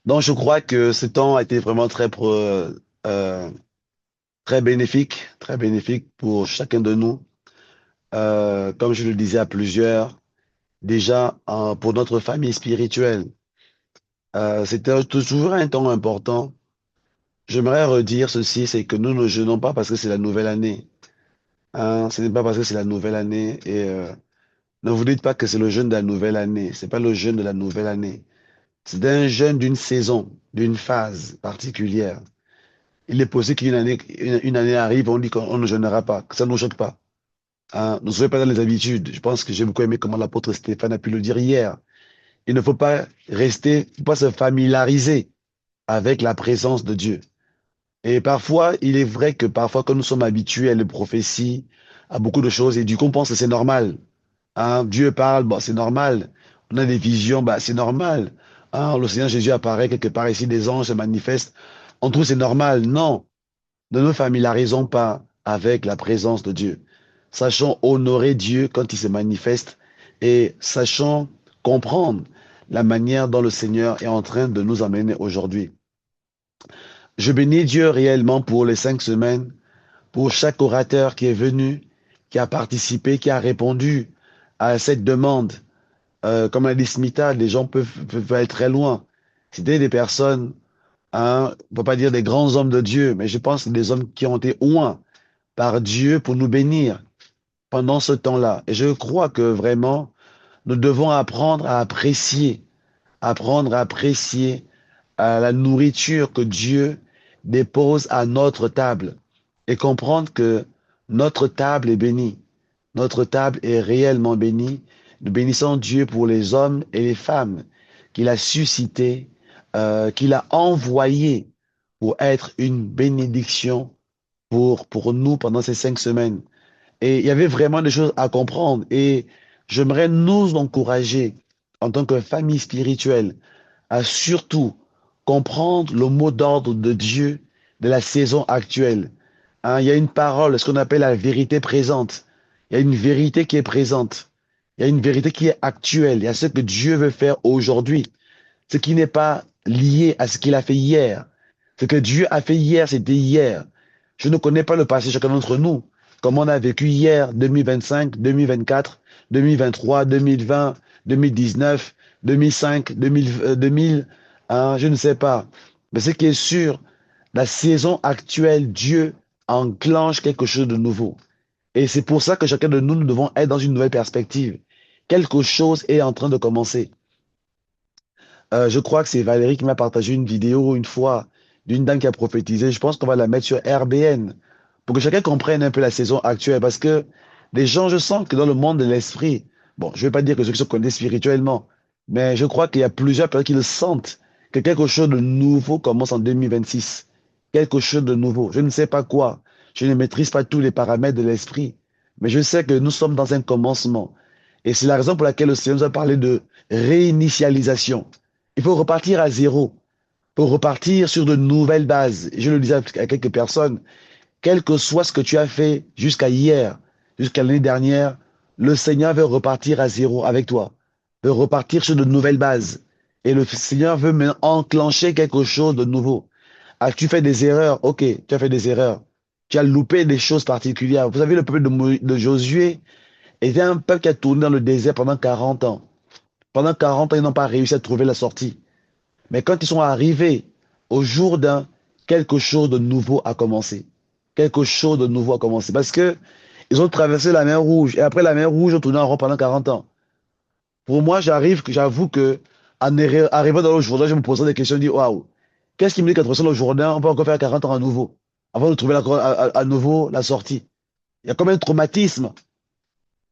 Donc, je crois que ce temps a été vraiment euh, très bénéfique pour chacun de nous. Comme je le disais à plusieurs, déjà pour notre famille spirituelle, c'était toujours un temps important. J'aimerais redire ceci, c'est que nous ne jeûnons pas parce que c'est la nouvelle année. Hein, ce n'est pas parce que c'est la nouvelle année. Et ne vous dites pas que c'est le jeûne de la nouvelle année. C'est pas le jeûne de la nouvelle année. C'est un jeûne d'une saison, d'une phase particulière. Il est possible qu'une année, une année arrive, on dit qu'on ne jeûnera pas, que ça ne nous choque pas. Hein, ne soyez pas dans les habitudes. Je pense que j'ai beaucoup aimé comment l'apôtre Stéphane a pu le dire hier. Il ne faut pas rester, faut pas se familiariser avec la présence de Dieu. Et parfois, il est vrai que parfois, quand nous sommes habitués à les prophéties, à beaucoup de choses, et du coup, on pense que c'est normal. Hein, Dieu parle, bon, c'est normal. On a des visions, bah, c'est normal. Hein, le Seigneur Jésus apparaît quelque part ici, des anges se manifestent. On trouve que c'est normal. Non, ne nous familiarisons pas avec la présence de Dieu. Sachons honorer Dieu quand il se manifeste et sachons comprendre la manière dont le Seigneur est en train de nous amener aujourd'hui. Je bénis Dieu réellement pour les 5 semaines, pour chaque orateur qui est venu, qui a participé, qui a répondu à cette demande. Comme l'a dit Smita, les gens peuvent aller très loin. C'était des personnes, hein, on ne peut pas dire des grands hommes de Dieu, mais je pense que des hommes qui ont été oints par Dieu pour nous bénir pendant ce temps-là. Et je crois que vraiment, nous devons apprendre à apprécier la nourriture que Dieu dépose à notre table et comprendre que notre table est bénie. Notre table est réellement bénie. Nous bénissons Dieu pour les hommes et les femmes qu'il a suscités, qu'il a envoyés pour être une bénédiction pour nous pendant ces 5 semaines. Et il y avait vraiment des choses à comprendre. Et j'aimerais nous encourager en tant que famille spirituelle à surtout comprendre le mot d'ordre de Dieu de la saison actuelle. Hein, il y a une parole, ce qu'on appelle la vérité présente. Il y a une vérité qui est présente. Il y a une vérité qui est actuelle. Il y a ce que Dieu veut faire aujourd'hui. Ce qui n'est pas lié à ce qu'il a fait hier. Ce que Dieu a fait hier, c'était hier. Je ne connais pas le passé, chacun d'entre nous. Comment on a vécu hier, 2025, 2024, 2023, 2020, 2019, 2005, 2000, hein, je ne sais pas. Mais ce qui est sûr, la saison actuelle, Dieu enclenche quelque chose de nouveau. Et c'est pour ça que chacun de nous, nous devons être dans une nouvelle perspective. Quelque chose est en train de commencer. Je crois que c'est Valérie qui m'a partagé une vidéo une fois d'une dame qui a prophétisé. Je pense qu'on va la mettre sur RBN pour que chacun comprenne un peu la saison actuelle. Parce que les gens, je sens que dans le monde de l'esprit, bon, je ne vais pas dire que ceux qui se connaissent spirituellement, mais je crois qu'il y a plusieurs personnes qui le sentent, que quelque chose de nouveau commence en 2026. Quelque chose de nouveau. Je ne sais pas quoi. Je ne maîtrise pas tous les paramètres de l'esprit. Mais je sais que nous sommes dans un commencement. Et c'est la raison pour laquelle le Seigneur nous a parlé de réinitialisation. Il faut repartir à zéro, pour repartir sur de nouvelles bases. Je le disais à quelques personnes, quel que soit ce que tu as fait jusqu'à hier, jusqu'à l'année dernière, le Seigneur veut repartir à zéro avec toi, veut repartir sur de nouvelles bases. Et le Seigneur veut maintenant enclencher quelque chose de nouveau. As-tu fait des erreurs? Ok, tu as fait des erreurs. Tu as loupé des choses particulières. Vous savez, le peuple de Josué était un peuple qui a tourné dans le désert pendant 40 ans. Pendant 40 ans, ils n'ont pas réussi à trouver la sortie. Mais quand ils sont arrivés au Jourdain, quelque chose de nouveau a commencé. Quelque chose de nouveau a commencé. Parce que ils ont traversé la mer Rouge. Et après la mer Rouge, ils ont tourné en rond pendant 40 ans. Pour moi, j'avoue que, arrivant dans le Jourdain, je me posais des questions, je me dis, waouh, qu'est-ce qui me dit qu'à travers le Jourdain, on peut encore faire 40 ans à nouveau, avant de trouver à nouveau la sortie. Il y a comme un traumatisme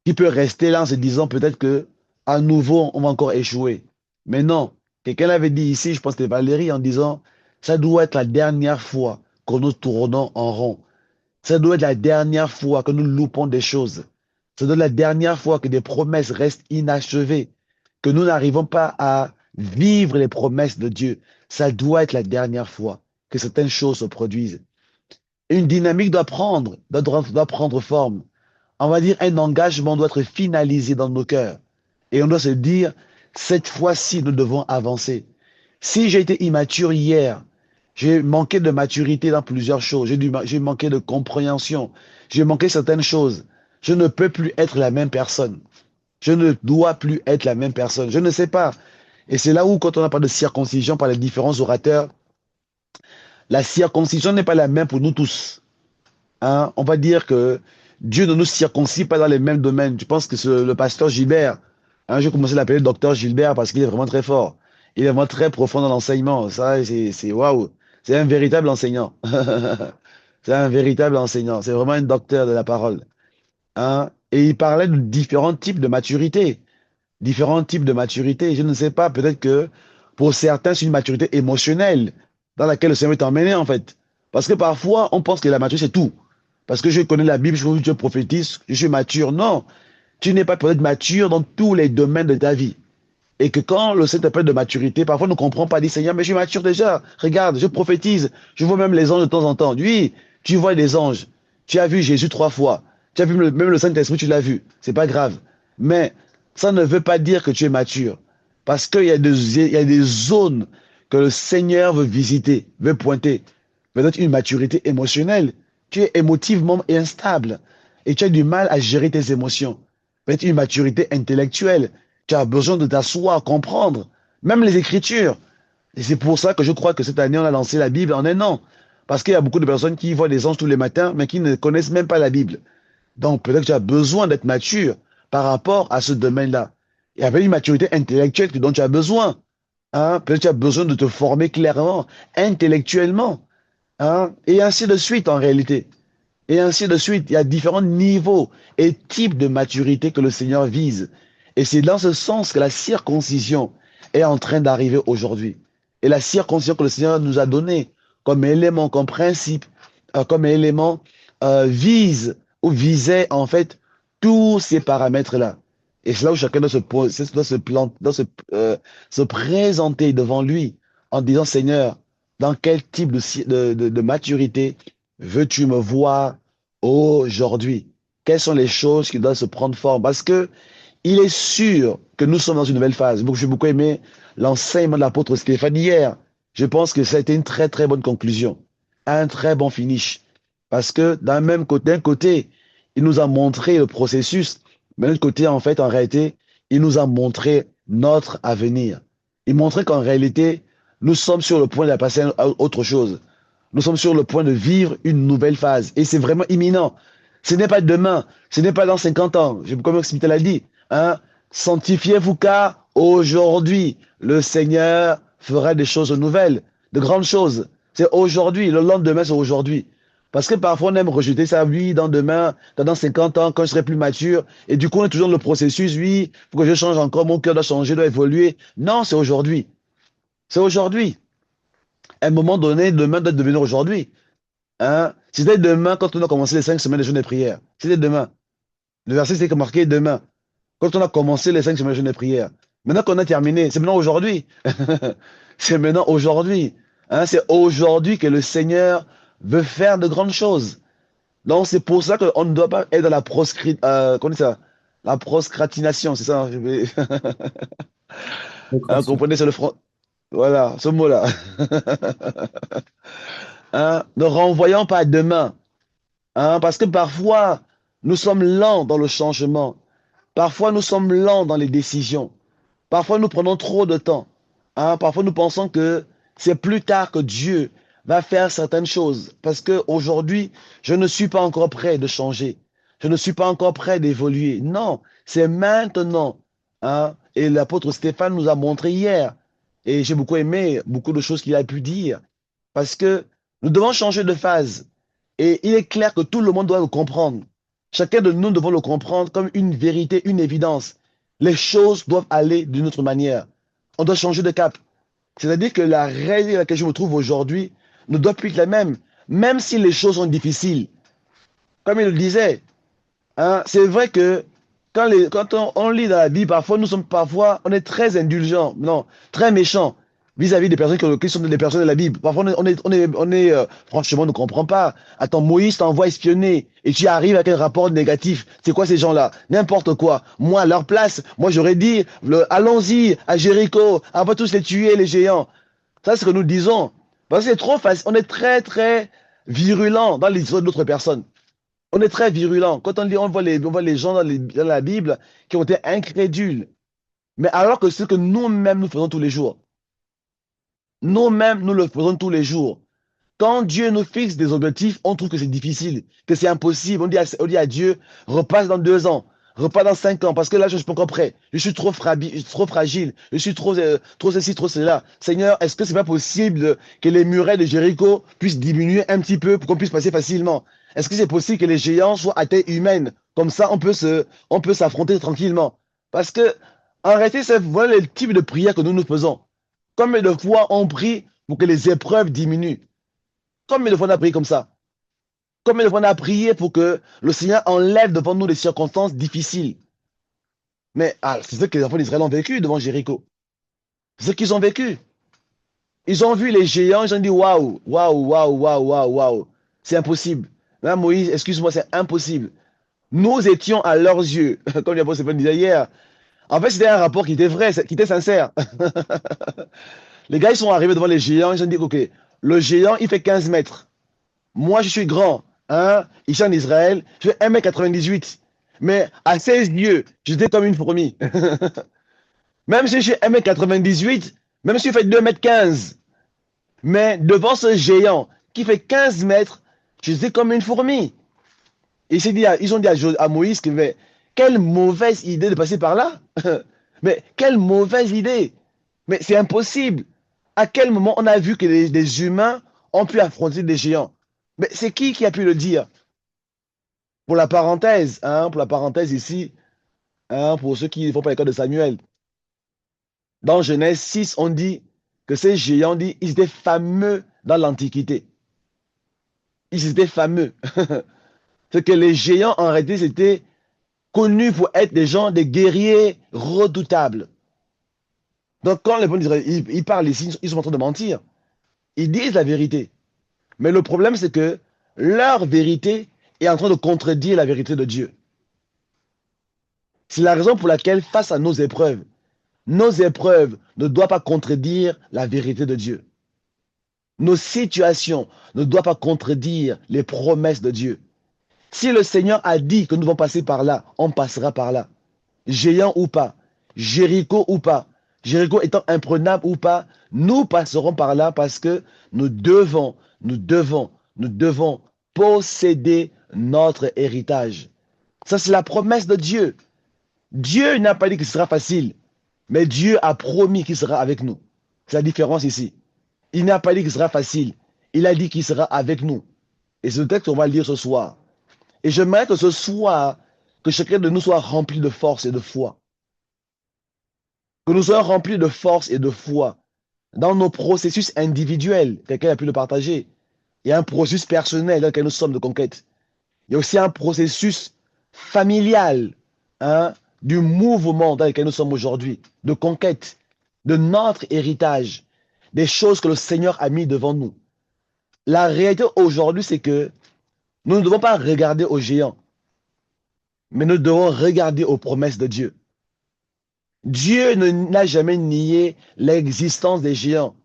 qui peut rester là en se disant peut-être que à nouveau, on va encore échouer. Mais non, quelqu'un l'avait dit ici, je pense que c'était Valérie, en disant, ça doit être la dernière fois que nous tournons en rond. Ça doit être la dernière fois que nous loupons des choses. Ça doit être la dernière fois que des promesses restent inachevées, que nous n'arrivons pas à vivre les promesses de Dieu. Ça doit être la dernière fois que certaines choses se produisent. Une dynamique doit prendre forme. On va dire un engagement doit être finalisé dans nos cœurs. Et on doit se dire, cette fois-ci, nous devons avancer. Si j'ai été immature hier, j'ai manqué de maturité dans plusieurs choses, j'ai manqué de compréhension, j'ai manqué certaines choses. Je ne peux plus être la même personne. Je ne dois plus être la même personne. Je ne sais pas. Et c'est là où, quand on n'a pas de circoncision par les différents orateurs, la circoncision n'est pas la même pour nous tous. Hein. On va dire que Dieu ne nous circoncis pas dans les mêmes domaines. Je pense que le pasteur Gilbert, hein, j'ai commencé à l'appeler docteur Gilbert parce qu'il est vraiment très fort. Il est vraiment très profond dans l'enseignement. Ça, c'est waouh. C'est un véritable enseignant. C'est un véritable enseignant. C'est vraiment un docteur de la parole. Hein. Et il parlait de différents types de maturité. Différents types de maturité. Je ne sais pas, peut-être que pour certains, c'est une maturité émotionnelle dans laquelle le Seigneur est emmené, en fait. Parce que parfois, on pense que la maturité, c'est tout. Parce que je connais la Bible, je prophétise, je suis mature. Non, tu n'es pas peut-être mature dans tous les domaines de ta vie. Et que quand le Seigneur t'appelle de maturité, parfois on ne comprend pas, dit Seigneur, mais je suis mature déjà. Regarde, je prophétise, je vois même les anges de temps en temps. Oui, tu vois des anges. Tu as vu Jésus 3 fois. Tu as vu même le Saint-Esprit, tu l'as vu. C'est pas grave. Mais ça ne veut pas dire que tu es mature. Parce qu'il y a il y a des zones que le Seigneur veut visiter, veut pointer. Peut-être une maturité émotionnelle. Tu es émotivement instable et tu as du mal à gérer tes émotions. Peut-être une maturité intellectuelle. Tu as besoin de t'asseoir, comprendre, même les Écritures. Et c'est pour ça que je crois que cette année, on a lancé la Bible en un an. Parce qu'il y a beaucoup de personnes qui voient des anges tous les matins, mais qui ne connaissent même pas la Bible. Donc peut-être que tu as besoin d'être mature par rapport à ce domaine-là. Il y avait une maturité intellectuelle dont tu as besoin. Hein? Peut-être que tu as besoin de te former clairement, intellectuellement. Hein? Et ainsi de suite en réalité. Et ainsi de suite. Il y a différents niveaux et types de maturité que le Seigneur vise. Et c'est dans ce sens que la circoncision est en train d'arriver aujourd'hui. Et la circoncision que le Seigneur nous a donnée comme élément, comme principe, comme élément, vise ou visait en fait tous ces paramètres-là. Et c'est là où chacun doit se présenter devant lui en disant, Seigneur, dans quel type de maturité veux-tu me voir aujourd'hui? Quelles sont les choses qui doivent se prendre forme? Parce que il est sûr que nous sommes dans une nouvelle phase. Donc, j'ai beaucoup aimé l'enseignement de l'apôtre Stéphane hier. Je pense que ça a été une très très bonne conclusion, un très bon finish. Parce que d'un côté, il nous a montré le processus, mais de l'autre côté, en fait, en réalité, il nous a montré notre avenir. Il montrait qu'en réalité, nous sommes sur le point de passer à autre chose. Nous sommes sur le point de vivre une nouvelle phase. Et c'est vraiment imminent. Ce n'est pas demain, ce n'est pas dans 50 ans. Comme Smith l'a dit, hein, sanctifiez-vous car aujourd'hui, le Seigneur fera des choses nouvelles, de grandes choses. C'est aujourd'hui, le lendemain, c'est aujourd'hui. Parce que parfois, on aime rejeter ça, oui, dans demain, dans 50 ans, quand je serai plus mature. Et du coup, on est toujours dans le processus, oui, pour que je change encore, mon cœur doit changer, doit évoluer. Non, c'est aujourd'hui. C'est aujourd'hui. À un moment donné, demain doit devenir aujourd'hui. Hein? C'était demain quand on a commencé les 5 semaines de jeûne et prière. C'était demain. Le verset, c'est marqué demain. Quand on a commencé les 5 semaines de jeûne et prière. Maintenant qu'on a terminé, c'est maintenant aujourd'hui. C'est maintenant aujourd'hui. Hein? C'est aujourd'hui que le Seigneur veut faire de grandes choses. Donc c'est pour ça qu'on ne doit pas être dans comment ça? La proscratination, c'est ça? Hein, hein, Procrastination. comprenez, c'est le front. Voilà, ce mot-là. Hein? Ne renvoyons pas à demain. Hein? Parce que parfois, nous sommes lents dans le changement. Parfois, nous sommes lents dans les décisions. Parfois, nous prenons trop de temps. Hein? Parfois, nous pensons que c'est plus tard que Dieu va faire certaines choses. Parce qu'aujourd'hui, je ne suis pas encore prêt de changer. Je ne suis pas encore prêt d'évoluer. Non, c'est maintenant. Hein? Et l'apôtre Stéphane nous a montré hier. Et j'ai beaucoup aimé beaucoup de choses qu'il a pu dire. Parce que nous devons changer de phase. Et il est clair que tout le monde doit le comprendre. Chacun de nous devons le comprendre comme une vérité, une évidence. Les choses doivent aller d'une autre manière. On doit changer de cap. C'est-à-dire que la réalité dans laquelle je me trouve aujourd'hui ne doit plus être la même, même si les choses sont difficiles. Comme il le disait, hein, c'est vrai que quand on lit dans la Bible, parfois on est très indulgents, non, très méchants vis-à-vis des personnes qui sont des personnes de la Bible. Parfois franchement, on ne comprend pas. Attends, Moïse t'envoie espionner et tu arrives avec un rapport négatif. C'est quoi ces gens-là? N'importe quoi. Moi, à leur place, moi j'aurais dit, allons-y à Jéricho, on va tous les tuer, les géants. Ça, c'est ce que nous disons. Parce que c'est trop facile. On est très, très virulent dans les histoires d'autres personnes. On est très virulent. Quand on lit, on voit les gens dans la Bible qui ont été incrédules. Mais alors que ce que nous-mêmes nous faisons tous les jours, nous-mêmes nous le faisons tous les jours. Quand Dieu nous fixe des objectifs, on trouve que c'est difficile, que c'est impossible. On dit à Dieu, repasse dans 2 ans, repasse dans 5 ans, parce que là, je ne suis pas encore prêt. Je suis trop fragile, je suis trop ceci, trop cela. Seigneur, est-ce que c'est pas possible que les murets de Jéricho puissent diminuer un petit peu pour qu'on puisse passer facilement? Est-ce que c'est possible que les géants soient à taille humaine? Comme ça, on peut s'affronter tranquillement. Parce que, en réalité, voilà le type de prière que nous nous faisons. Combien de fois on prie pour que les épreuves diminuent? Combien de fois on a prié comme ça? Combien de fois on a prié pour que le Seigneur enlève devant nous les circonstances difficiles? Mais c'est ce que les enfants d'Israël ont vécu devant Jéricho. C'est ce qu'ils ont vécu. Ils ont vu les géants, ils ont dit waouh, waouh, waouh, waouh, waouh, waouh. C'est impossible. Là, Moïse, excuse-moi, c'est impossible. Nous étions à leurs yeux, comme l'apôtre Stéphane disait hier. En fait, c'était un rapport qui était vrai, qui était sincère. Les gars, ils sont arrivés devant les géants, ils ont dit, OK, le géant, il fait 15 mètres. Moi, je suis grand, hein, ici en Israël, je fais 1,98 m. Mais à ses yeux, j'étais comme une fourmi. Même si je suis 1,98 m, même si je fais 2,15 m, mais devant ce géant qui fait 15 mètres, j'étais comme une fourmi. Et ils ont dit à Moïse que, mais, quelle mauvaise idée de passer par là. Mais quelle mauvaise idée. Mais c'est impossible. À quel moment on a vu que les humains ont pu affronter des géants? Mais c'est qui a pu le dire? Pour la parenthèse ici, hein, pour ceux qui ne font pas l'école de Samuel, dans Genèse 6, on dit que ces géants, ils étaient fameux dans l'Antiquité. Ils étaient fameux. C'est que les géants, en réalité, étaient connus pour être des gens, des guerriers redoutables. Donc, quand les gens ils parlent ici, ils sont en train de mentir. Ils disent la vérité. Mais le problème, c'est que leur vérité est en train de contredire la vérité de Dieu. C'est la raison pour laquelle, face à nos épreuves ne doivent pas contredire la vérité de Dieu. Nos situations ne doivent pas contredire les promesses de Dieu. Si le Seigneur a dit que nous allons passer par là, on passera par là. Géant ou pas, Jéricho ou pas, Jéricho étant imprenable ou pas, nous passerons par là parce que nous devons posséder notre héritage. Ça, c'est la promesse de Dieu. Dieu n'a pas dit que ce sera facile, mais Dieu a promis qu'il sera avec nous. C'est la différence ici. Il n'a pas dit que ce sera facile. Il a dit qu'il sera avec nous. Et c'est le texte qu'on va lire ce soir. Et j'aimerais que ce soir, que chacun de nous soit rempli de force et de foi. Que nous soyons remplis de force et de foi dans nos processus individuels. Quelqu'un a pu le partager. Il y a un processus personnel dans lequel nous sommes de conquête. Il y a aussi un processus familial, hein, du mouvement dans lequel nous sommes aujourd'hui, de conquête, de notre héritage, des choses que le Seigneur a mis devant nous. La réalité aujourd'hui, c'est que nous ne devons pas regarder aux géants, mais nous devons regarder aux promesses de Dieu. Dieu n'a jamais nié l'existence des géants.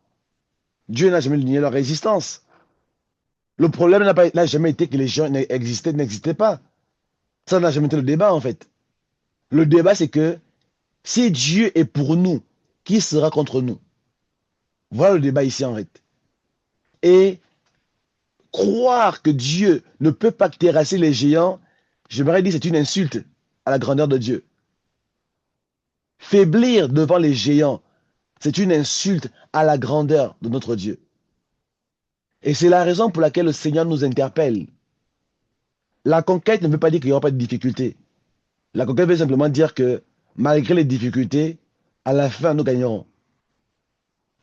Dieu n'a jamais nié leur existence. Le problème n'a jamais été que les géants n'existaient pas. Ça n'a jamais été le débat, en fait. Le débat, c'est que si Dieu est pour nous, qui sera contre nous? Voilà le débat ici, en fait. Et croire que Dieu ne peut pas terrasser les géants, j'aimerais dire c'est une insulte à la grandeur de Dieu. Faiblir devant les géants, c'est une insulte à la grandeur de notre Dieu. Et c'est la raison pour laquelle le Seigneur nous interpelle. La conquête ne veut pas dire qu'il n'y aura pas de difficultés. La conquête veut simplement dire que malgré les difficultés, à la fin, nous gagnerons.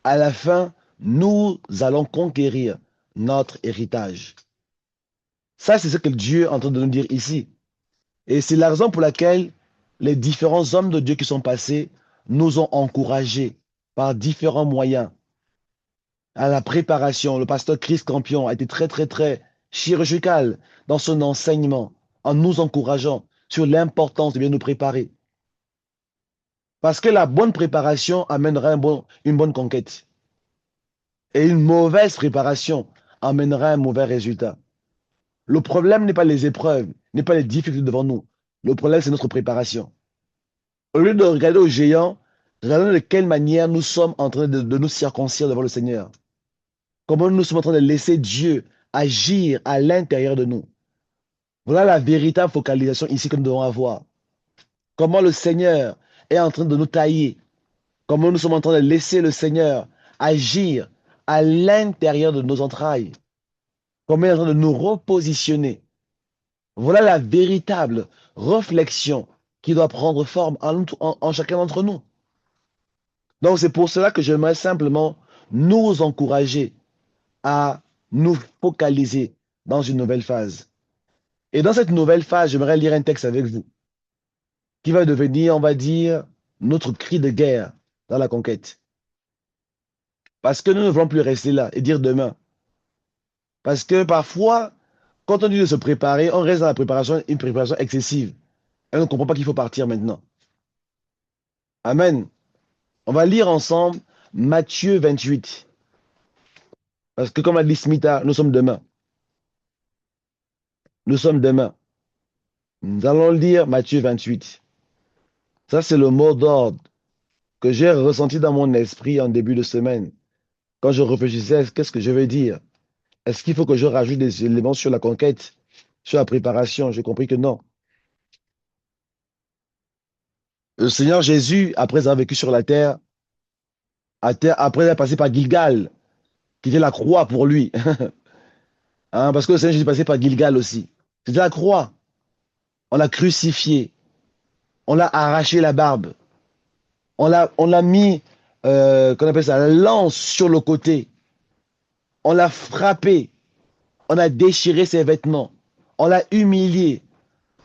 À la fin, nous allons conquérir notre héritage. Ça, c'est ce que Dieu est en train de nous dire ici. Et c'est la raison pour laquelle les différents hommes de Dieu qui sont passés nous ont encouragés par différents moyens à la préparation. Le pasteur Chris Campion a été très, très, très chirurgical dans son enseignement en nous encourageant sur l'importance de bien nous préparer. Parce que la bonne préparation amènera une bonne conquête. Et une mauvaise préparation amènera un mauvais résultat. Le problème n'est pas les épreuves, n'est pas les difficultés devant nous. Le problème, c'est notre préparation. Au lieu de regarder aux géants, regardons de quelle manière nous sommes en train de nous circoncire devant le Seigneur. Comment nous sommes en train de laisser Dieu agir à l'intérieur de nous. Voilà la véritable focalisation ici que nous devons avoir. Comment le Seigneur est en train de nous tailler. Comment nous sommes en train de laisser le Seigneur agir à l'intérieur de nos entrailles. Comment il est en train de nous repositionner. Voilà la véritable réflexion qui doit prendre forme en chacun d'entre nous. Donc c'est pour cela que j'aimerais simplement nous encourager à nous focaliser dans une nouvelle phase. Et dans cette nouvelle phase, j'aimerais lire un texte avec vous qui va devenir, on va dire, notre cri de guerre dans la conquête. Parce que nous ne voulons plus rester là et dire demain. Parce que parfois, quand on dit de se préparer, on reste dans la préparation, une préparation excessive. Et on ne comprend pas qu'il faut partir maintenant. Amen. On va lire ensemble Matthieu 28. Parce que comme a dit Smita, nous sommes demain. Nous sommes demain. Nous allons lire Matthieu 28. Ça, c'est le mot d'ordre que j'ai ressenti dans mon esprit en début de semaine. Quand je réfléchissais, qu'est-ce que je vais dire? Est-ce qu'il faut que je rajoute des éléments sur la conquête, sur la préparation? J'ai compris que non. Le Seigneur Jésus, après avoir vécu sur la terre, après avoir passé par Gilgal, qui était la croix pour lui. Hein, parce que le Seigneur Jésus est passé par Gilgal aussi. C'était la croix. On l'a crucifié. On l'a arraché la barbe. On l'a mis, qu'on appelle ça, la lance sur le côté. On l'a frappé. On a déchiré ses vêtements. On l'a humilié.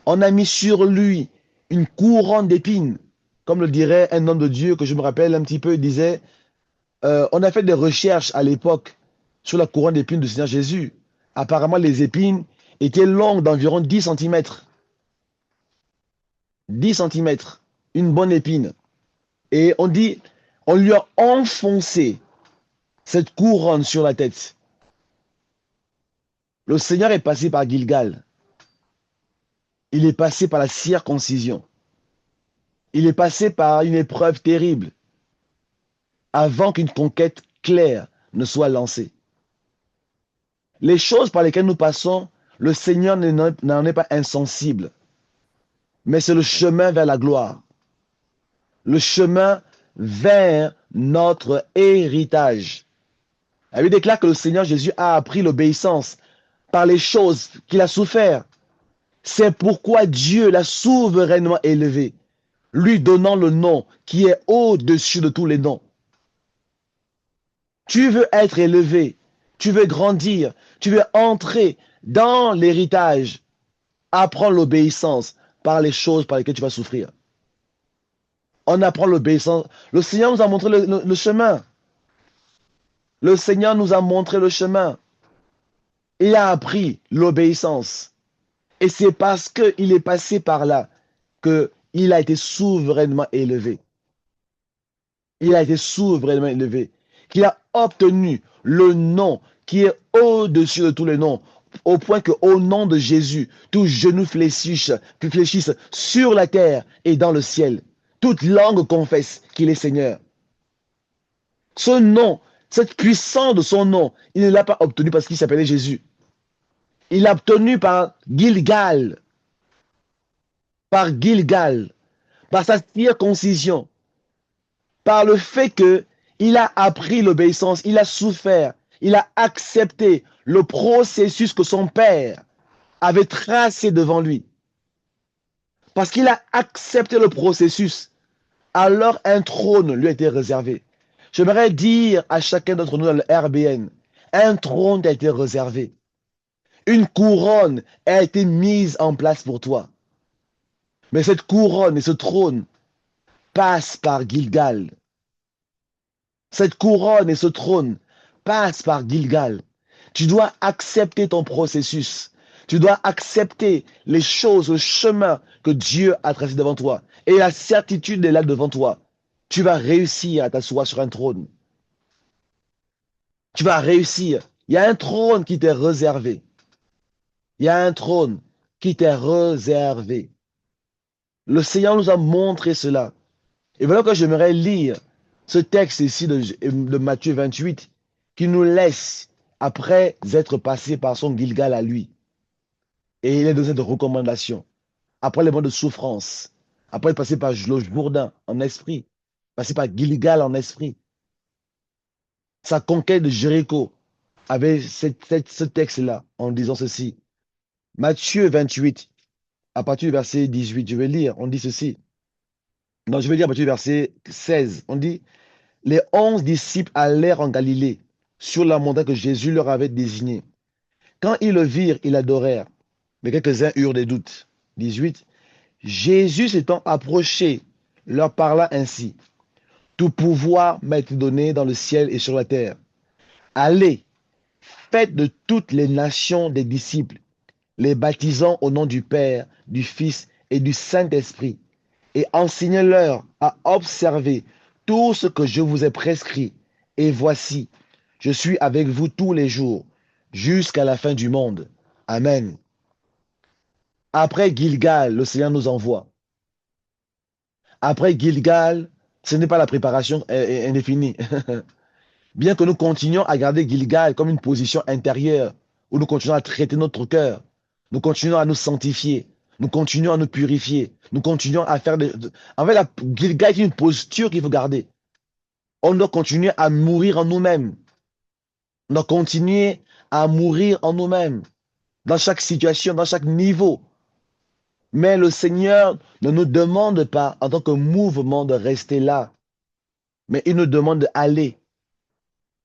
On a mis sur lui une couronne d'épines. Comme le dirait un homme de Dieu que je me rappelle un petit peu, il disait, on a fait des recherches à l'époque sur la couronne d'épines du Seigneur Jésus. Apparemment, les épines étaient longues d'environ 10 cm. 10 cm, une bonne épine. Et on dit, on lui a enfoncé cette couronne sur la tête. Le Seigneur est passé par Gilgal. Il est passé par la circoncision. Il est passé par une épreuve terrible avant qu'une conquête claire ne soit lancée. Les choses par lesquelles nous passons, le Seigneur n'en est pas insensible, mais c'est le chemin vers la gloire, le chemin vers notre héritage. La Bible déclare que le Seigneur Jésus a appris l'obéissance par les choses qu'il a souffert. C'est pourquoi Dieu l'a souverainement élevé, lui donnant le nom qui est au-dessus de tous les noms. Tu veux être élevé, tu veux grandir, tu veux entrer dans l'héritage. Apprends l'obéissance par les choses par lesquelles tu vas souffrir. On apprend l'obéissance. Le Seigneur nous a montré le chemin. Le Seigneur nous a montré le chemin. Il a appris l'obéissance. Et c'est parce qu'il est passé par là qu'il a été souverainement élevé. Il a été souverainement élevé. Qu'il a obtenu le nom qui est au-dessus de tous les noms, au point qu'au nom de Jésus, tout genou fléchisse sur la terre et dans le ciel. Toute langue confesse qu'il est Seigneur. Ce nom, cette puissance de son nom, il ne l'a pas obtenu parce qu'il s'appelait Jésus. Il l'a obtenu par Gilgal, par sa circoncision, par le fait qu'il a appris l'obéissance, il a souffert, il a accepté le processus que son père avait tracé devant lui. Parce qu'il a accepté le processus, alors un trône lui a été réservé. J'aimerais dire à chacun d'entre nous dans le RBN, un trône t'a été réservé. Une couronne a été mise en place pour toi. Mais cette couronne et ce trône passent par Gilgal. Cette couronne et ce trône passent par Gilgal. Tu dois accepter ton processus. Tu dois accepter les choses, le chemin que Dieu a tracé devant toi. Et la certitude est là devant toi. Tu vas réussir à t'asseoir sur un trône. Tu vas réussir. Il y a un trône qui t'est réservé. Il y a un trône qui t'est réservé. Le Seigneur nous a montré cela. Et voilà que j'aimerais lire ce texte ici de Matthieu 28 qui nous laisse, après être passé par son Gilgal à lui, et il est donné de recommandations, après les moments de souffrance, après être passé par le Jourdain en esprit, passé par Gilgal en esprit, sa conquête de Jéricho, avec ce texte-là, en disant ceci. Matthieu 28, à partir du verset 18, je vais lire, on dit ceci. Non, je vais lire à partir du verset 16. On dit, les 11 disciples allèrent en Galilée, sur la montagne que Jésus leur avait désignée. Quand ils le virent, ils l'adorèrent. Mais quelques-uns eurent des doutes. 18. Jésus s'étant approché, leur parla ainsi. Tout pouvoir m'a été donné dans le ciel et sur la terre. Allez, faites de toutes les nations des disciples, les baptisant au nom du Père, du Fils et du Saint-Esprit, et enseignez-leur à observer tout ce que je vous ai prescrit. Et voici, je suis avec vous tous les jours, jusqu'à la fin du monde. Amen. Après Gilgal, le Seigneur nous envoie. Après Gilgal, ce n'est pas la préparation, elle est finie. Bien que nous continuions à garder Gilgal comme une position intérieure, où nous continuons à traiter notre cœur, nous continuons à nous sanctifier, nous continuons à nous purifier, nous continuons à faire des... En fait, la Gilgal est une posture qu'il faut garder. On doit continuer à mourir en nous-mêmes. On doit continuer à mourir en nous-mêmes, dans chaque situation, dans chaque niveau. Mais le Seigneur ne nous demande pas, en tant que mouvement, de rester là. Mais il nous demande d'aller.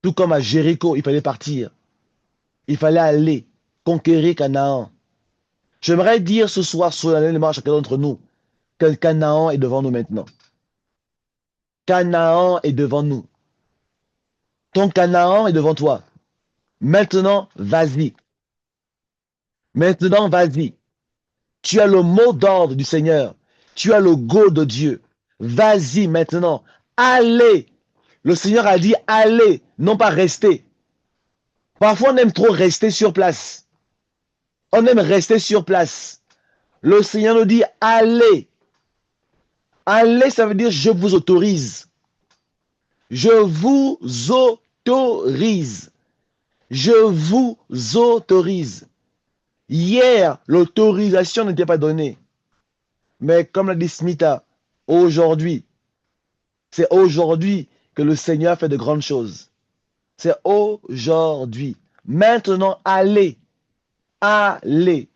Tout comme à Jéricho, il fallait partir. Il fallait aller conquérir Canaan. J'aimerais dire ce soir solennellement à chacun d'entre nous que Canaan est devant nous maintenant. Canaan est devant nous. Ton Canaan est devant toi. Maintenant, vas-y. Maintenant, vas-y. Tu as le mot d'ordre du Seigneur. Tu as le go de Dieu. Vas-y maintenant. Allez. Le Seigneur a dit allez, non pas rester. Parfois, on aime trop rester sur place. On aime rester sur place. Le Seigneur nous dit allez. Allez, ça veut dire je vous autorise. Je vous autorise. Je vous autorise. Hier, l'autorisation n'était pas donnée. Mais comme l'a dit Smita, aujourd'hui, c'est aujourd'hui que le Seigneur fait de grandes choses. C'est aujourd'hui. Maintenant, allez. Allez.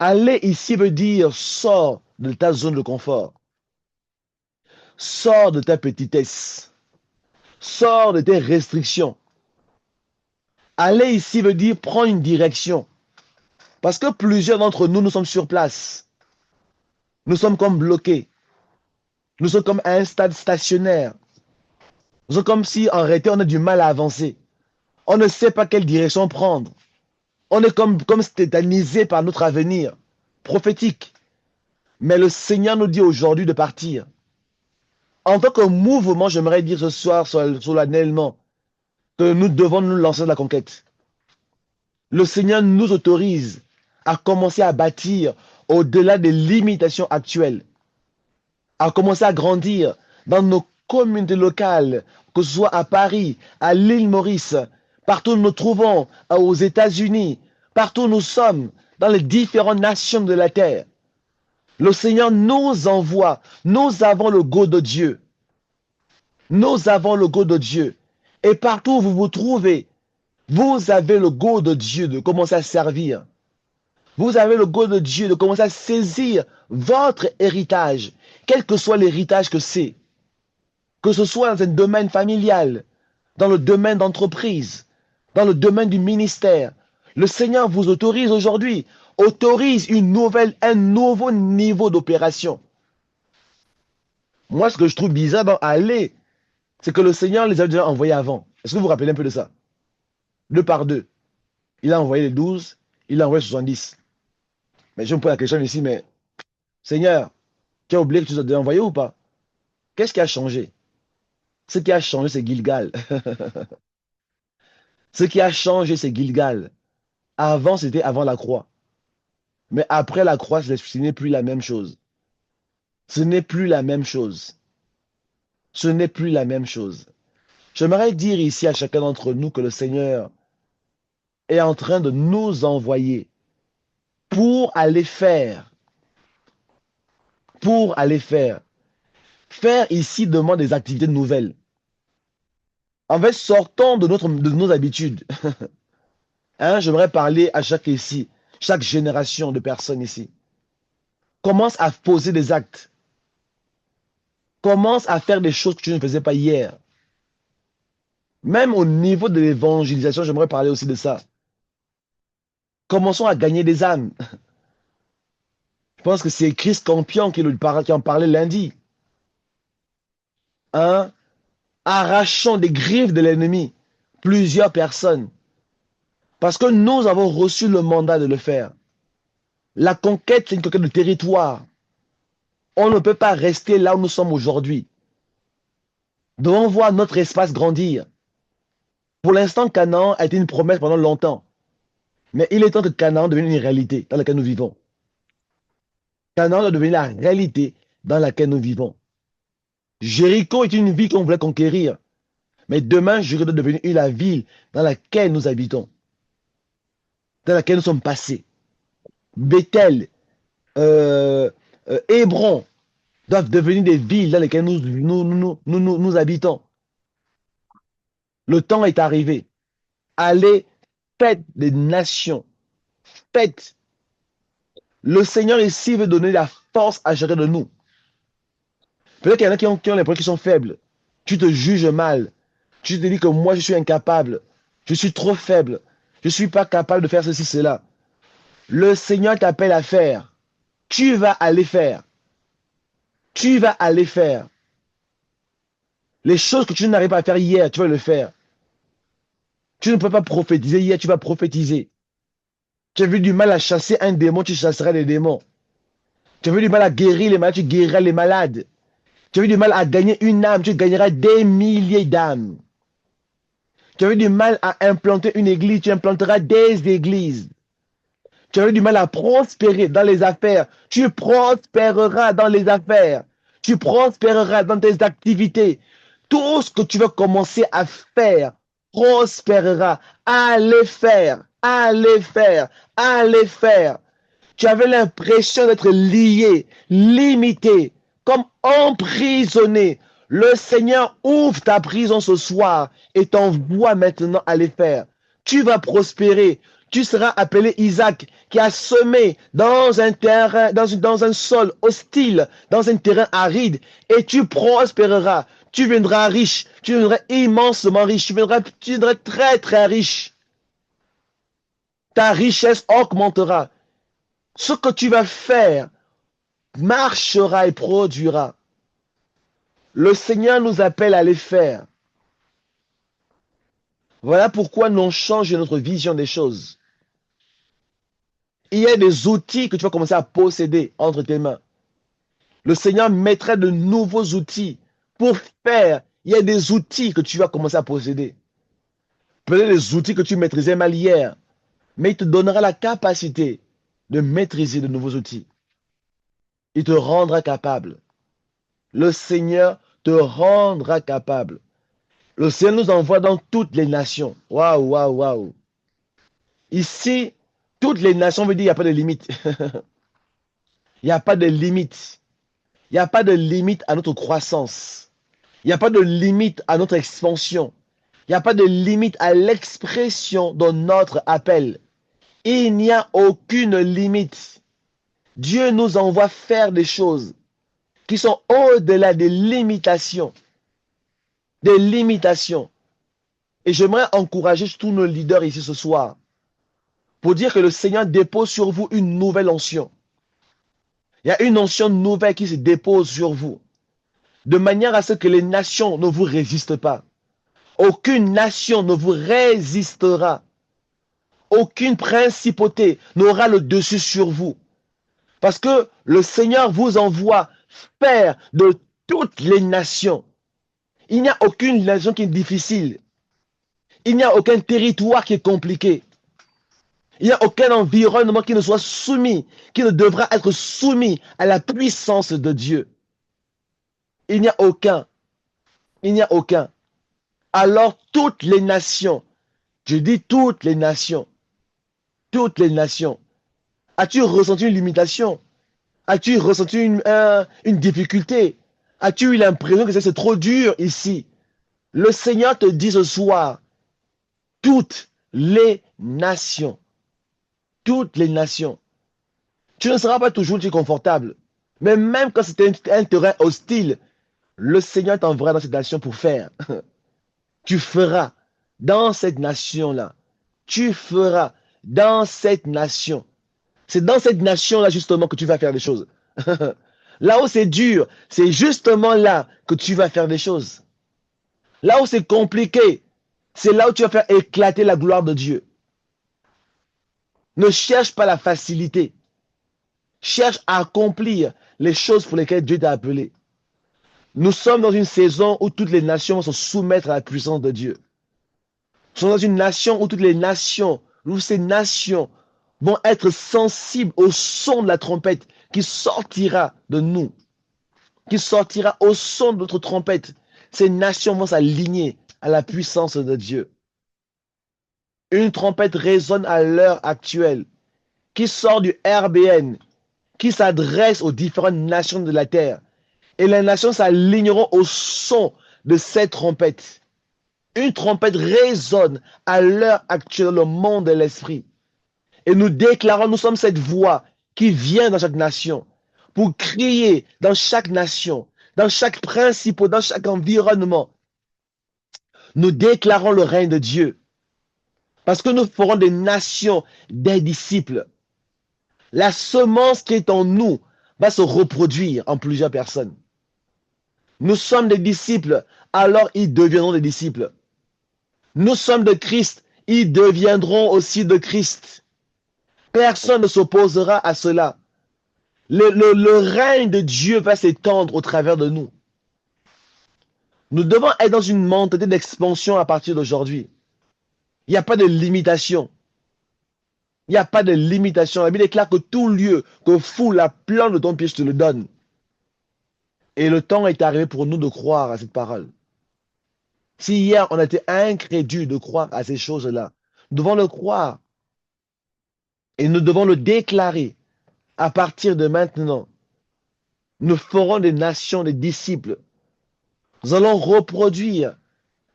Aller ici veut dire sors de ta zone de confort. Sors de ta petitesse. Sors de tes restrictions. Aller ici veut dire prendre une direction. Parce que plusieurs d'entre nous, nous sommes sur place. Nous sommes comme bloqués. Nous sommes comme à un stade stationnaire. Nous sommes comme si en réalité on a du mal à avancer. On ne sait pas quelle direction prendre. On est comme tétanisé par notre avenir prophétique. Mais le Seigneur nous dit aujourd'hui de partir. En tant que mouvement, j'aimerais dire ce soir solennellement que nous devons nous lancer dans la conquête. Le Seigneur nous autorise à commencer à bâtir au-delà des limitations actuelles, à commencer à grandir dans nos communautés locales, que ce soit à Paris, à l'île Maurice, partout où nous nous trouvons, aux États-Unis, partout où nous sommes, dans les différentes nations de la terre. Le Seigneur nous envoie. Nous avons le go de Dieu. Nous avons le go de Dieu. Et partout où vous vous trouvez, vous avez le go de Dieu de commencer à servir. Vous avez le go de Dieu de commencer à saisir votre héritage, quel que soit l'héritage que c'est. Que ce soit dans un domaine familial, dans le domaine d'entreprise, dans le domaine du ministère. Le Seigneur vous autorise aujourd'hui, autorise un nouveau niveau d'opération. Moi, ce que je trouve bizarre dans aller, c'est que le Seigneur les a déjà envoyés avant. Est-ce que vous vous rappelez un peu de ça? Deux par deux. Il a envoyé les 12, il a envoyé 70. Mais je me pose la question ici, mais Seigneur, tu as oublié que tu les as envoyés ou pas? Qu'est-ce qui a changé? Ce qui a changé, c'est Gilgal. Ce qui a changé, c'est Gilgal. Avant, c'était avant la croix. Mais après la croix, ce n'est plus la même chose. Ce n'est plus la même chose. Ce n'est plus la même chose. J'aimerais dire ici à chacun d'entre nous que le Seigneur est en train de nous envoyer pour aller faire. Pour aller faire. Faire ici demande des activités nouvelles. En fait, sortons de nos habitudes. Hein, j'aimerais parler à chaque ici, chaque génération de personnes ici. Commence à poser des actes. Commence à faire des choses que tu ne faisais pas hier. Même au niveau de l'évangélisation, j'aimerais parler aussi de ça. Commençons à gagner des âmes. Je pense que c'est Chris Campion qui en parlait lundi. Hein? Arrachons des griffes de l'ennemi plusieurs personnes. Parce que nous avons reçu le mandat de le faire. La conquête, c'est une conquête de territoire. On ne peut pas rester là où nous sommes aujourd'hui. Nous devons voir notre espace grandir. Pour l'instant, Canaan a été une promesse pendant longtemps. Mais il est temps que Canaan devienne une réalité dans laquelle nous vivons. Canaan doit devenir la réalité dans laquelle nous vivons. Jéricho est une ville qu'on voulait conquérir. Mais demain, Jéricho doit devenir la ville dans laquelle nous habitons. Dans laquelle nous sommes passés. Bethel, Hébron doivent devenir des villes dans lesquelles nous habitons. Le temps est arrivé. Allez, faites des nations. Faites. Le Seigneur ici veut donner la force à chacun de nous. Peut-être qu'il y en a qui ont l'impression qu'ils sont faibles. Tu te juges mal. Tu te dis que moi, je suis incapable. Je suis trop faible. Je ne suis pas capable de faire ceci, cela. Le Seigneur t'appelle à faire. Tu vas aller faire. Tu vas aller faire. Les choses que tu n'arrives pas à faire hier, tu vas le faire. Tu ne peux pas prophétiser hier, tu vas prophétiser. Tu as eu du mal à chasser un démon, tu chasseras des démons. Tu as eu du mal à guérir les malades, tu guériras les malades. Tu as eu du mal à gagner une âme, tu gagneras des milliers d'âmes. Tu as eu du mal à implanter une église, tu implanteras des églises. Tu as eu du mal à prospérer dans les affaires, tu prospéreras dans les affaires. Tu prospéreras dans tes activités. Tout ce que tu veux commencer à faire prospérera. Allez faire, allez faire, allez faire. Tu avais l'impression d'être lié, limité, comme emprisonné. Le Seigneur ouvre ta prison ce soir et t'envoie maintenant à les faire. Tu vas prospérer. Tu seras appelé Isaac qui a semé dans un terrain, dans un sol hostile, dans un terrain aride, et tu prospéreras. Tu viendras riche, tu viendras immensement riche, tu viendras très très riche. Ta richesse augmentera. Ce que tu vas faire marchera et produira. Le Seigneur nous appelle à les faire. Voilà pourquoi nous changeons notre vision des choses. Il y a des outils que tu vas commencer à posséder entre tes mains. Le Seigneur mettrait de nouveaux outils pour faire. Il y a des outils que tu vas commencer à posséder. Peut-être des outils que tu maîtrisais mal hier, mais il te donnera la capacité de maîtriser de nouveaux outils. Il te rendra capable. Le Seigneur te rendra capable. Le Seigneur nous envoie dans toutes les nations. Waouh, waouh, waouh. Ici, toutes les nations veut dire qu'il n'y a pas de limite. Il n'y a pas de limite. Il n'y a pas de limite à notre croissance. Il n'y a pas de limite à notre expansion. Il n'y a pas de limite à l'expression de notre appel. Il n'y a aucune limite. Dieu nous envoie faire des choses qui sont au-delà des limitations. Des limitations. Et j'aimerais encourager tous nos leaders ici ce soir pour dire que le Seigneur dépose sur vous une nouvelle onction. Il y a une onction nouvelle qui se dépose sur vous, de manière à ce que les nations ne vous résistent pas. Aucune nation ne vous résistera. Aucune principauté n'aura le dessus sur vous. Parce que le Seigneur vous envoie faire de toutes les nations. Il n'y a aucune nation qui est difficile. Il n'y a aucun territoire qui est compliqué. Il n'y a aucun environnement qui ne soit soumis, qui ne devra être soumis à la puissance de Dieu. Il n'y a aucun. Il n'y a aucun. Alors toutes les nations, je dis toutes les nations, as-tu ressenti une limitation? As-tu ressenti une difficulté? As-tu eu l'impression que c'est trop dur ici? Le Seigneur te dit ce soir, toutes les nations, toutes les nations. Tu ne seras pas toujours confortable. Mais même quand c'est un terrain hostile, le Seigneur t'enverra dans cette nation pour faire. Tu feras dans cette nation-là. Tu feras dans cette nation. C'est dans cette nation-là justement que tu vas faire des choses. Là où c'est dur, c'est justement là que tu vas faire des choses. Là où c'est compliqué, c'est là où tu vas faire éclater la gloire de Dieu. Ne cherche pas la facilité. Cherche à accomplir les choses pour lesquelles Dieu t'a appelé. Nous sommes dans une saison où toutes les nations vont se soumettre à la puissance de Dieu. Nous sommes dans une nation où toutes les nations, où ces nations vont être sensibles au son de la trompette qui sortira de nous, qui sortira au son de notre trompette. Ces nations vont s'aligner à la puissance de Dieu. Une trompette résonne à l'heure actuelle, qui sort du RBN, qui s'adresse aux différentes nations de la terre. Et les nations s'aligneront au son de cette trompette. Une trompette résonne à l'heure actuelle dans le monde de l'esprit. Et nous déclarons, nous sommes cette voix qui vient dans chaque nation pour crier dans chaque nation, dans chaque principe, dans chaque environnement. Nous déclarons le règne de Dieu. Parce que nous ferons des nations, des disciples. La semence qui est en nous va se reproduire en plusieurs personnes. Nous sommes des disciples, alors ils deviendront des disciples. Nous sommes de Christ, ils deviendront aussi de Christ. Personne ne s'opposera à cela. Le règne de Dieu va s'étendre au travers de nous. Nous devons être dans une mentalité d'expansion à partir d'aujourd'hui. Il n'y a pas de limitation. Il n'y a pas de limitation. La Bible déclare que tout lieu, que foule la plante de ton pied, je te le donne. Et le temps est arrivé pour nous de croire à cette parole. Si hier on a été incrédule de croire à ces choses-là, nous devons le croire. Et nous devons le déclarer. À partir de maintenant, nous ferons des nations, des disciples. Nous allons reproduire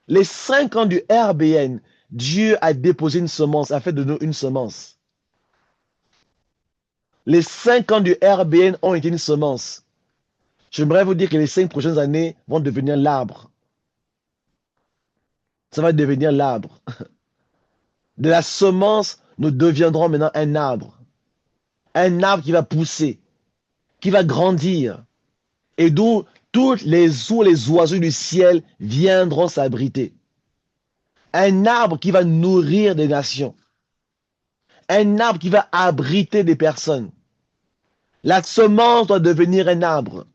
les 5 ans du RBN. Dieu a déposé une semence, a fait de nous une semence. Les 5 ans du RBN ont été une semence. J'aimerais vous dire que les 5 prochaines années vont devenir l'arbre. Ça va devenir l'arbre. De la semence, nous deviendrons maintenant un arbre. Un arbre qui va pousser, qui va grandir. Et d'où tous les oiseaux du ciel viendront s'abriter. Un arbre qui va nourrir des nations. Un arbre qui va abriter des personnes. La semence doit devenir un arbre.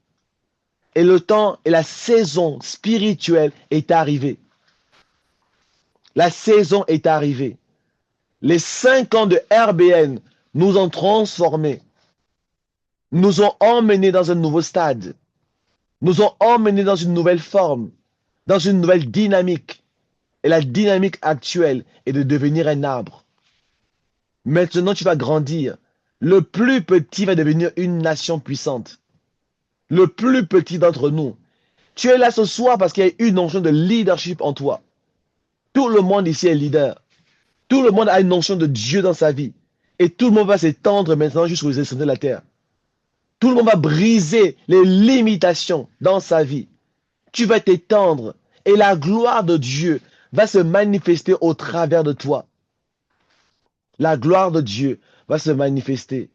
Et le temps et la saison spirituelle est arrivée. La saison est arrivée. Les 5 ans de RBN nous ont transformés. Nous ont emmenés dans un nouveau stade. Nous ont emmenés dans une nouvelle forme, dans une nouvelle dynamique. Et la dynamique actuelle est de devenir un arbre. Maintenant, tu vas grandir. Le plus petit va devenir une nation puissante. Le plus petit d'entre nous. Tu es là ce soir parce qu'il y a une notion de leadership en toi. Tout le monde ici est leader. Tout le monde a une notion de Dieu dans sa vie. Et tout le monde va s'étendre maintenant jusqu'aux extrémités de la terre. Tout le monde va briser les limitations dans sa vie. Tu vas t'étendre et la gloire de Dieu va se manifester au travers de toi. La gloire de Dieu va se manifester.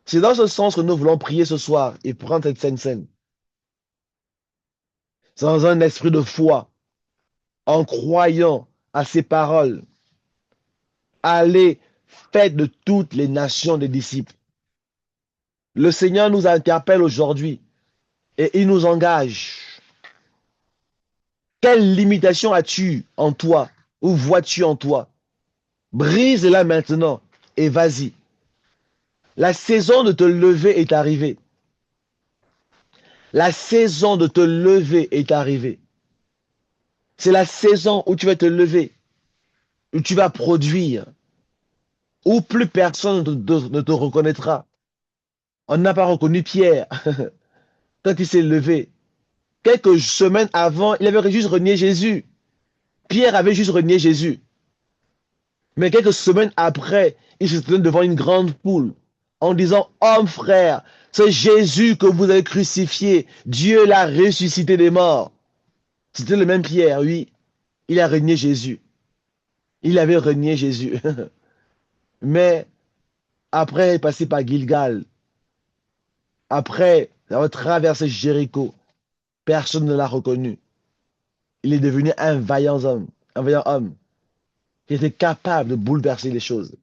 C'est dans ce sens que nous voulons prier ce soir et prendre cette sainte scène. Dans un esprit de foi, en croyant à ces paroles. Allez, faites de toutes les nations des disciples. Le Seigneur nous interpelle aujourd'hui et il nous engage. Quelle limitation as-tu en toi? Où vois-tu en toi? Brise-la maintenant et vas-y. La saison de te lever est arrivée. La saison de te lever est arrivée. C'est la saison où tu vas te lever, où tu vas produire, où plus personne ne te reconnaîtra. On n'a pas reconnu Pierre quand il s'est levé. Quelques semaines avant, il avait juste renié Jésus. Pierre avait juste renié Jésus. Mais quelques semaines après, il se tenait devant une grande foule en disant, Homme frère, c'est Jésus que vous avez crucifié. Dieu l'a ressuscité des morts. C'était le même Pierre, oui. Il a renié Jésus. Il avait renié Jésus. Mais après, il est passé par Gilgal. Après avoir traversé Jéricho, personne ne l'a reconnu. Il est devenu un vaillant homme qui était capable de bouleverser les choses.